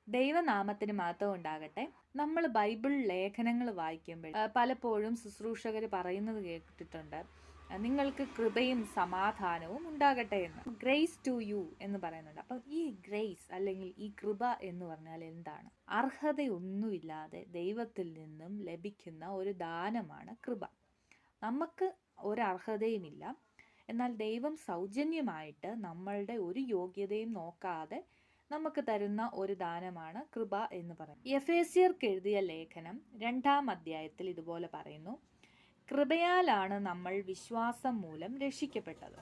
ദൈവനാമത്തിന് മഹത്വം ഉണ്ടാകട്ടെ. നമ്മൾ ബൈബിൾ ലേഖനങ്ങൾ വായിക്കുമ്പോൾ പലപ്പോഴും ശുശ്രൂഷകർ പറയുന്നത് കേട്ടിട്ടുണ്ട്, നിങ്ങൾക്ക് കൃപയും സമാധാനവും ഉണ്ടാകട്ടെ എന്ന്. ഗ്രേസ് ടു യു എന്ന് പറയുന്നുണ്ട്. അപ്പം ഈ ഗ്രേസ് അല്ലെങ്കിൽ ഈ കൃപ എന്ന് പറഞ്ഞാൽ എന്താണ്? അർഹതയൊന്നുമില്ലാതെ ദൈവത്തിൽ നിന്നും ലഭിക്കുന്ന ഒരു ദാനമാണ് കൃപ. നമുക്ക് ഒരർഹതയുമില്ല, എന്നാൽ ദൈവം സൗജന്യമായിട്ട് നമ്മളുടെ ഒരു യോഗ്യതയും നോക്കാതെ നമുക്ക് തരുന്ന ഒരു ദാനമാണ് കൃപ എന്ന് പറയുന്നത്. എഫേസ്യർക്ക് എഴുതിയ ലേഖനം 2-ാം അധ്യായത്തിൽ ഇതുപോലെ പറയുന്നു, കൃപയാലാണ് നമ്മൾ വിശ്വാസം മൂലം രക്ഷിക്കപ്പെട്ടത്.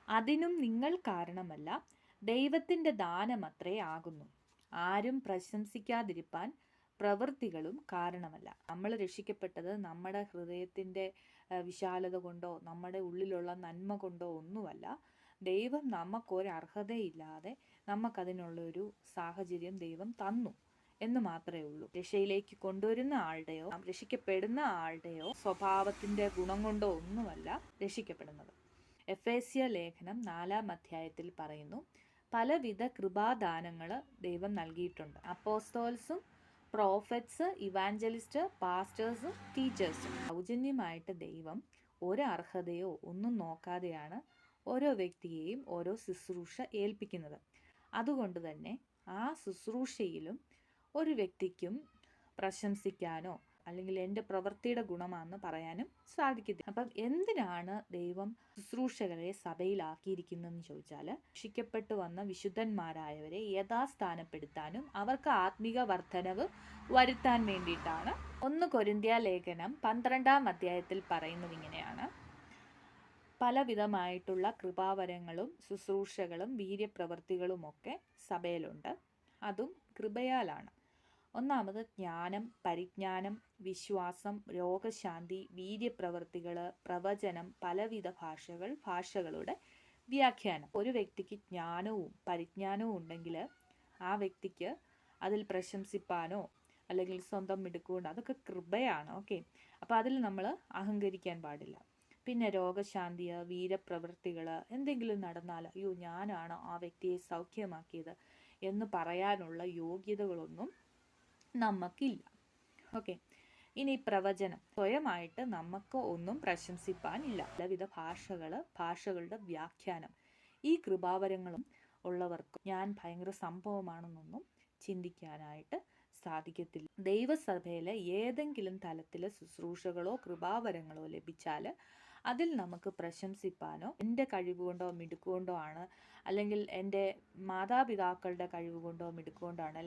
അതിനും നിങ്ങൾ കാരണമല്ല, ദൈവത്തിൻ്റെ ദാനമത്രേ ആകുന്നു. ആരും പ്രശംസിക്കാതിരിപ്പാൻ പ്രവൃത്തികളും കാരണമല്ല. നമ്മൾ രക്ഷിക്കപ്പെട്ടത് നമ്മുടെ ഹൃദയത്തിൻ്റെ വിശാലത കൊണ്ടോ നമ്മുടെ ഉള്ളിലുള്ള നന്മ കൊണ്ടോ ഒന്നുമല്ല. ദൈവം നമുക്കൊരർഹതയില്ലാതെ നമുക്കതിനുള്ളൊരു സാഹചര്യം ദൈവം തന്നു എന്ന് മാത്രമേ ഉള്ളൂ. രക്ഷയിലേക്ക് കൊണ്ടുവരുന്ന ആളുടെയോ രക്ഷിക്കപ്പെടുന്ന ആളുടെയോ സ്വഭാവത്തിൻ്റെ ഗുണം കൊണ്ടോ ഒന്നുമല്ല രക്ഷിക്കപ്പെടുന്നത്. എഫേസ്യ ലേഖനം 4-ാം അധ്യായത്തിൽ പറയുന്നു, പലവിധ കൃപാദാനങ്ങൾ ദൈവം നൽകിയിട്ടുണ്ട്. അപ്പോസ്തോൽസും പ്രോഫറ്റ്സ്, ഇവാഞ്ചലിസ്റ്റ്, പാസ്റ്റേഴ്സും ടീച്ചേഴ്സും. സൗജന്യമായിട്ട് ദൈവം ഒരു അർഹതയോ ഒന്നും നോക്കാതെയാണ് ഓരോ വ്യക്തിയെയും ഓരോ ശുശ്രൂഷ ഏൽപ്പിക്കുന്നത്. അതുകൊണ്ട് തന്നെ ആ ശുശ്രൂഷയിലും ഒരു വ്യക്തിക്കും പ്രശംസിക്കാനോ അല്ലെങ്കിൽ എൻ്റെ പ്രവൃത്തിയുടെ ഗുണമാണെന്ന് പറയാനും സാധിക്കത്തില്ല. അപ്പം എന്തിനാണ് ദൈവം ശുശ്രൂഷകരെ സഭയിലാക്കിയിരിക്കുന്നതെന്ന് ചോദിച്ചാൽ, രക്ഷിക്കപ്പെട്ടു വന്ന വിശുദ്ധന്മാരായവരെ യഥാസ്ഥാനപ്പെടുത്താനും അവർക്ക് ആത്മീക വർധനവ് വരുത്താൻ വേണ്ടിയിട്ടാണ്. 1 കൊരിന്ത്യ ലേഖനം 12-ാം അധ്യായത്തിൽ പറയുന്നത് ഇങ്ങനെയാണ്, പലവിധമായിട്ടുള്ള കൃപാവരങ്ങളും ശുശ്രൂഷകളും വീര്യപ്രവൃത്തികളുമൊക്കെ സഭയിലുണ്ട്. അതും കൃപയാലാണ്. ഒന്നാമത് ജ്ഞാനം, പരിജ്ഞാനം, വിശ്വാസം, രോഗശാന്തി, വീര്യപ്രവൃത്തികൾ, പ്രവചനം, പലവിധ ഭാഷകൾ, ഭാഷകളുടെ വ്യാഖ്യാനം. ഒരു വ്യക്തിക്ക് ജ്ഞാനവും പരിജ്ഞാനവും ഉണ്ടെങ്കിൽ ആ വ്യക്തിക്ക് അതിൽ പ്രശംസിപ്പാനോ അല്ലെങ്കിൽ സ്വന്തം മിടുക്കുകൊണ്ട് അതൊക്കെ കൃപയാണ്. ഓക്കെ, അപ്പോൾ അതിൽ നമ്മൾ അഹങ്കരിക്കാൻ പാടില്ല. പിന്നെ രോഗശാന്തി, വീരപ്രവൃത്തികൾ, എന്തെങ്കിലും നടന്നാൽ അയ്യോ ഞാനാണ് ആ വ്യക്തിയെ സൗഖ്യമാക്കിയത് എന്ന് പറയാനുള്ള യോഗ്യതകളൊന്നും നമുക്കില്ല. ഓക്കെ, ഇനി പ്രവചനം, സ്വയമായിട്ട് നമുക്ക് ഒന്നും പ്രശംസിപ്പാനില്ല. പലവിധ ഭാഷകളുടെ വ്യാഖ്യാനം, ഈ കൃപാവരങ്ങളും ഉള്ളവർക്ക് ഞാൻ ഭയങ്കര സംഭവമാണെന്നൊന്നും ചിന്തിക്കാനായിട്ട് സാധിക്കത്തില്ല. ദൈവസഭയിലെ ഏതെങ്കിലും തലത്തിൽ ശുശ്രൂഷകളോ കൃപാവരങ്ങളോ ലഭിച്ചാൽ അതിൽ നമുക്ക് പ്രശംസിപ്പാനോ എൻ്റെ കഴിവുകൊണ്ടോ മിടുക്കുകൊണ്ടോ ആണ്, അല്ലെങ്കിൽ എൻ്റെ മാതാപിതാക്കളുടെ കഴിവുകൊണ്ടോ മിടുക്കുകൊണ്ടോ ആണ്